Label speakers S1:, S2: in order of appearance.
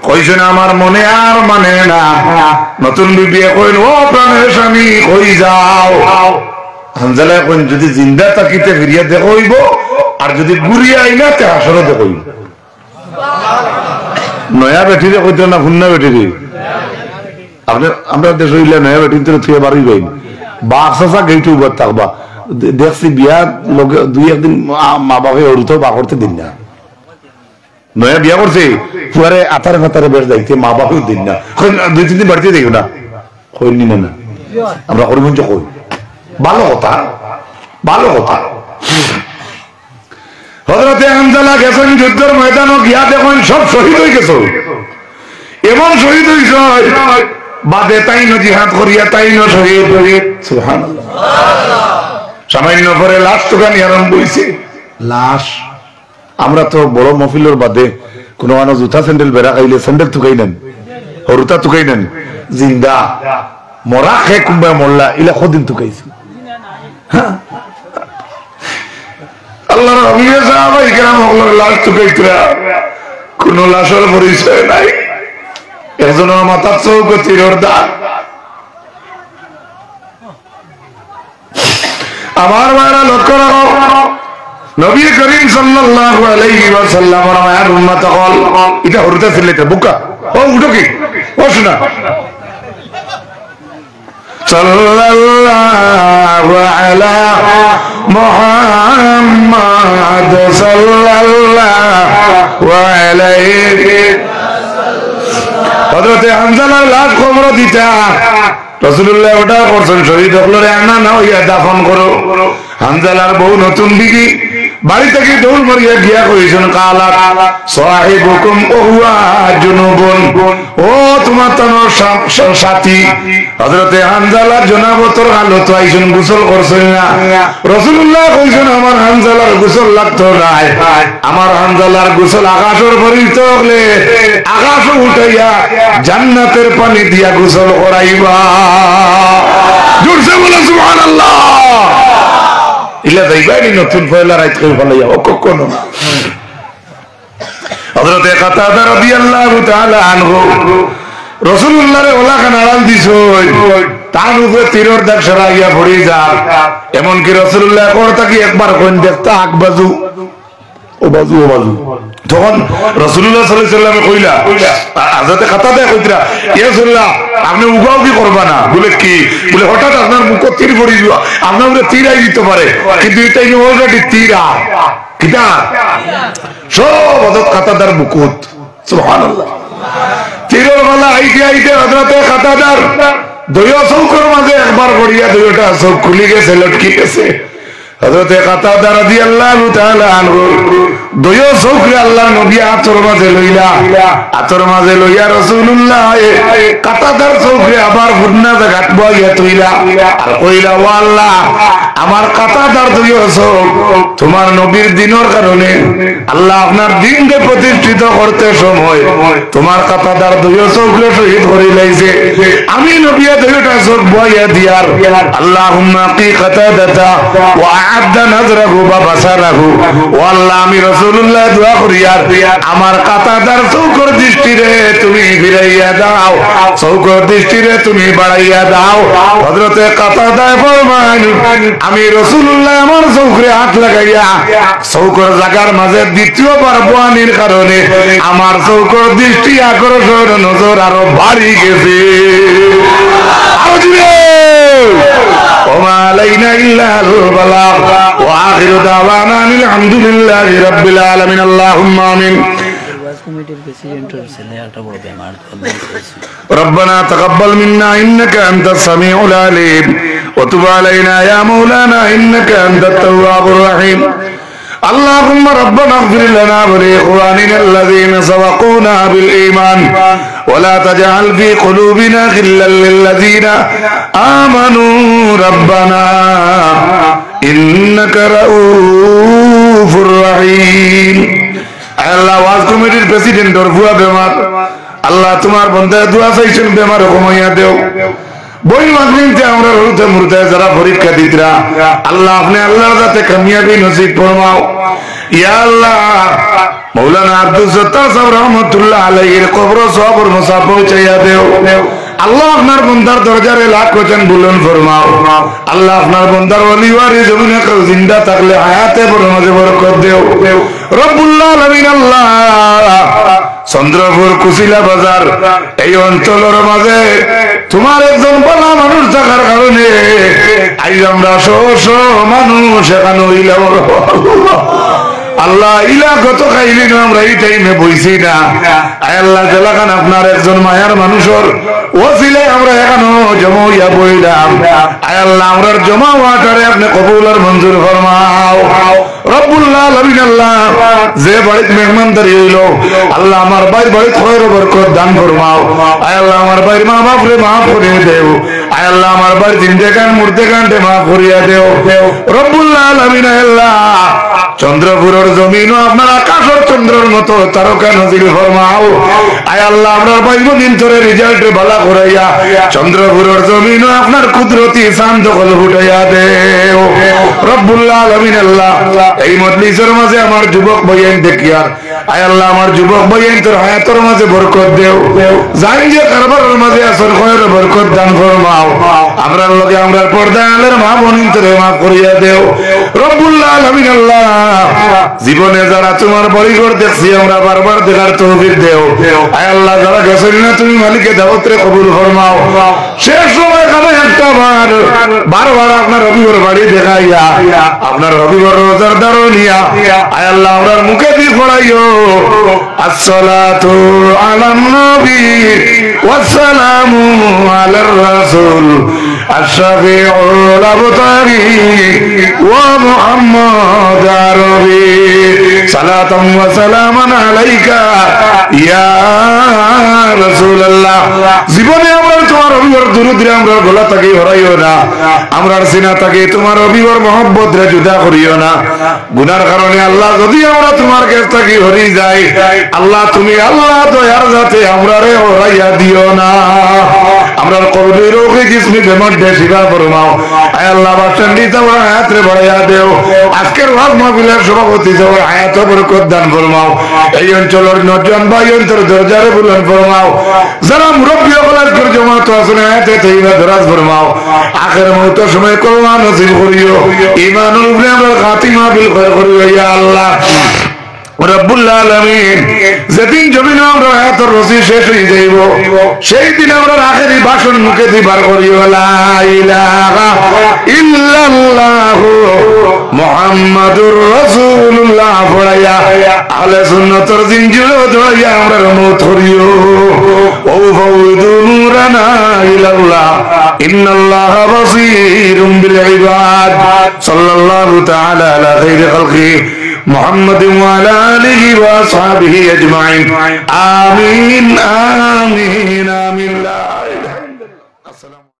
S1: কইছেন আমার মনে আর মানে না। নতুন বিবিয়ে কইন ও প্রাণের স্বামী কই যাও? হানজালা কইন যদি জিন্দা তাকিতে ফিরিয়া দেখইব আর যদি ঘুরিয়া আইনা তে আসলে দেখইব। নয়া বেটিরে কইতো না ফুন্না বেটিরে? আমরা দেশ হইলে নয়া বেটির তো থুয়ে বাড়ি যাই বাসা গেইটু উবার থাকবা দেখছি বিয়া লোকে দুই একদিন মা বাবা ওরুতো বা করতে দিন না। নয়া বিয়া করছে পুয়ারে আতারে ফাতারে বেশ যাইতে মা বাবাও দিন না। দুই তিন দিন বাড়িতে দেখো না কইনি না না আমরা হরিমঞ্চ কই ভালো কথা ভালো কথা। হযরতে হানজালা গেছেন যুদ্ধের ময়দানে গিয়া দেখেন সব শহীদ হয়ে গেছে। এমন শহীদ হইছে বাদে তাইনো জিহাদ করিয়া তাইনো শহীদ। সুবহানাল্লাহ। সামান্য পরে লাশ টুকানি আরম্ভ হইছে। লাশ আমরা তো বড় মহফিলের বাদে কোনো মানুষ জুতা স্যান্ডেল বেড়া খাইলে স্যান্ডেল টুকাই নেন হরুতা টুকাই নেন। জিন্দা মরা খে কুম্বা মরলা ইলা কদিন টুকাইছি। আল্লাহর নবী সাহাবায়ে কেরাম হলের লাশ টুকাইতরা কোন লাশের পরিচয় নাই। একজনের মাথার চৌক তীরের দাগ। আমার মায়েরা লক্ষ্য রাখো নবী করিম সাল্লাল্লাহু আলাইহি ওয়াসাল্লাম মায়ের উম্মত হল এটা হরুতা ছিল এটা বুকা ও উঠো কি ও শোনা সাল্লাল্লাহু আলা মুহাম্মাদ সাল্লাল্লাহু আলাইহি হযরতে হানজালার লাশ কবর দিতা রাসূলুল্লাহ ওটা করছেন শহীদ হলরে আনা না হইয়া দাফন করো। হানজালার বউ নতুন বিবি বাড়ি থেকে দৌড় মারিয়া গিয়া কইছেন কালা সাহিবুকুম ওয়া জুনুবুন ও তোমার তনর সাথী হযরতে হানজালা জনাবতর হালত আইছেন গোসল করছেন না। রাসূলুল্লাহ কইছেন আমার হানজালার গোসল লাগতো না। আমার হানজালার গোসল আকাশের পরিত হলে আকাশ উঠাইয়া জান্নাতের পানি দিয়া গোসল করাইবা। জোরসে বলো সুবহানাল্লাহ। ইলা যাইবানি নতুন পয়লা রাত করে ফলাইয়া ও কখনো না। হযরতে কাতাদা রাদিয়াল্লাহু তাআলা আনহু রাসূলুল্লাহর ওলা খান আড়াল দিছো তার উপরে তীরের দাগ সরাইয়া পড়ে যায়। এমন কি রাসূলুল্লাহ করতা কি একবার কোন দেখতা আক বাজু ও বাজু ও বাজু তখন রাসূলুল্লাহ সাল্লাল্লাহু আলাইহি ওয়াসাল্লাম কইলা হযরতে কাতাদা কইতরা ইয়া রাসূলুল্লাহ আপনি উগাও কি করবা না? বলে কি বলে হঠাৎ আপনার মুখ তীর পড়ে গেল আপনার উপরে তীর আই দিতে পারে কিন্তু এটা অলরেডি তীর কিটা সব হযরত কাতাদার মুকুট। সুবহানাল্লাহ। তীরের গলা আইতে আইতে হযরতে কাতাদার দুই চৌকের মাঝে একবার পড়িয়া দুইটা চৌক খুলে গেছে লটকি গেছে। হযরতে কাতাদা রাদিয়াল্লাহু তাআলা আনহু দুই চৌকে আল্লাহর নবী আতর মাঝে লইলা আতর মাঝে লইয়া রাসূলুল্লাহ কাতাদার চৌকে আবার গুন্না জায়গা বইয়া তুইলা আর কইলা ও আল্লাহ আমার কাতাদার দুই চৌক তোমার নবীর দিনের কারণে আল্লাহ আপনার দিনকে প্রতিষ্ঠিত করতে সময় তোমার কাতাদার দুই চৌকে শহীদ করে লাইছে। আমি নবী দুইটা চৌক বইয়া দিয়ার আল্লাহুম্মা কি কাতাদাতা ওয়া আ'adda নাযরাহু ওয়া বাসারাহু ও আল্লাহ আমি রাসূলুল্লাহ দোয়া করিয়ার আমার কাতাদার চৌকর দৃষ্টিরে তুমি ফিরাইয়া দাও চৌকর দৃষ্টিরে তুমি বাড়াইয়া দাও। হযরতে কাতাদা ফরমান আমি রাসূলুল্লাহ আমার চৌকরে হাত লাগাইয়া চৌকর জায়গার মাঝে দ্বিতীয়বার বয়ানির কারণে আমার চৌকর দৃষ্টি আকর্ষণ নজর আরো বাড়ি গেছে। وما علينا إلا البلاغ وآخر دعوانا الحمد لله رب العالمين اللهم آمين ربنا تقبل منا إنك أنت السميع العليم وتب علينا يا مولانا إنك أنت التواب الرحيم اللهم ربنا اغفر لنا ولإخواننا الذين سبقونا بالإيمان ولا تجعل في قلوبنا غلا للذين آمنوا ربنا إنك رؤوف رحيم। আল্লাহ ওয়াজ কমিটির প্রেসিডেন্ট ওর বুয়া বেমার আল্লাহ তোমার বন্ধা দোয়া চাইছেন বেমার কমাইয়া দেও বই মাগরিনতে আমরা রুতে মুরতে যারা পরীক্ষা দিতরা আল্লাহ আপনি আল্লাহর যাতে কামিয়াবি নসিব ফরমাও ইয়া আল্লাহ মৌলানা আব্দুল সত্তার সাহেব রহমাতুল্লাহ আলাইহির কবর সবর মুসা পৌঁছাইয়া দেও আল্লাহ আপনার বন্দার দরজারে লাখ কোচেন বুলন ফরমাও আল্লাহ আপনার বন্দার ওলি ওয়ারি জমিনে কেউ জিন্দা থাকলে হায়াতে বড় মাঝে বরকত দেও রব্বুল আলামিন আল্লাহ চন্দ্রপুর কুশিলা বাজার এই অঞ্চলের মাঝে তোমার একজন বলা মানুষ থাকার কারণে আজ আমরা শো মানুষ এখানে হইলাম আল্লাহ ইলা কত খাইলি না আমরা এই টাইমে বইছি না আল্লাহ জেলাখান আপনার একজন মায়ার মানুষের ওসিলে আমরা এখানে জমা হইয়া বইলাম আল্লাহ আমরার জমা ওয়াটারে আপনি কবুল আর মঞ্জুর ফরমাও রব্বুল আলামিন আল্লাহ যে বাড়িতে মেহমানদারি হইলো আল্লাহ আমার বাড়িতে খয়র বরকত দান ফরমাও আল্লাহ আমার বাড়ির মা বাপরে মাফ করে দেও আল্লাহ আমার বাড়ির জিন্দেগান মুর্দেগানকে মাফ করিয়া দেও রব্বুল আলামিন আল্লাহ চন্দ্রপুরের জমিনও আপনার আকাশের চন্দ্রের মতো তারকা নজির ফরমাও আয় আল্লাহ আপনার বাইব দিন ধরে রেজাল্ট ভালো করাইয়া চন্দ্রপুরের জমিনও আপনার কুদরতি শান্ত কল ফুটাইয়া দেও রব্বুল আলামিন আল্লাহ এই মজলিসের মাঝে আমার যুবক ভাইয়েন দেখিয়া আয় আল্লাহ আমার যুবক ভাইয়েন তোর হায়াতের মাঝে বরকত দেও জানি যে কারবারের মাঝে আসর খয়ের বরকত দান ফরমাও আমরার লগে আমরার পর্দা আলের মা বোনিন তোরে মাফ করিয়া দেও রব্বুল আলামিন আল্লাহ জীবনে যারা তোমার পরিবার দেখছি আমরা বারবার দেখার তৌফিক দেও আয় আল্লাহ যারা গেছেন না তুমি মালিকে দাওয়াতরে কবুল ফরমাও শেষ সময় কানে একটা বারবার আপনার রবিবার বাড়ি দেখাইয়া আপনার রবিবার রোজার দারো নিয়া আয় আল্লাহ আমরার মুখে দিয়ে পড়াইও আসসালাতু আলান নবী ওয়াসসালামু আলার রাসূল আশফিউল আবতারি ওয়া মুহাম্মদ আরবি সালাতাম ওয়া সালামান আলাইকা ইয়া রাসূলুল্লাহ জীবনে আমরা তোমার রবিবার দুরুদ আমরা গলা থেকে হরাইও না আমরা সিনা থেকে তোমার রবিবার মোহব্বত রে জুদা করিও না গুনার কারণে আল্লাহ যদি আমরা তোমার কাছ থেকে হরি যাই আল্লাহ তুমি আল্লাহ দয়ার যাতে আমরা রে হরাইয়া দিও না আমরা কবরে রোগে জিসমি বেমার দে শিবা ফরমাও আয় আল্লাহ বাসন্দি তোমার হায়াত রে বাড়াইয়া দেও আজকের ওয়াজ মাহফিলের সভাপতি যাওয়ার হায়াত বরকত দান ফরমাও এই অঞ্চলের নজন ভাই অন্তর দরজারে বুলন ফরমাও যারা মুরব্বী হলার করে জমাত আসলে হায়াতে তাইবা দরাজ ফরমাও আখির মৌত সময় কল্যাণ নসিব করিও ঈমানুল উপরে আমরা খাতিমা বিল খায়র করিও ইয়া আল্লাহ রব্বুল আলামিন যেদিন জমিনে আমরা হায়াতের রশি শেষ হয়ে যাইব সেই দিন আমরা আখেরি ভাষণ মুখে দিবার করিও লা ইলাহা ইল্লাল্লাহু মুহাম্মাদুর রাসূলুল্লাহ পড়াইয়া আহলে সুন্নাতের জিঞ্জিরে ধরাইয়া আমরা মওত করিও ও ফাউদু নূরানা ইলাল্লাহ ইন্নাল্লাহা বাসীরুম বিল ইবাদ সাল্লাল্লাহু তাআলা আলা খাইরি খালকি محمد وعلى آله وأصحابه أجمعين آمين آمين آمين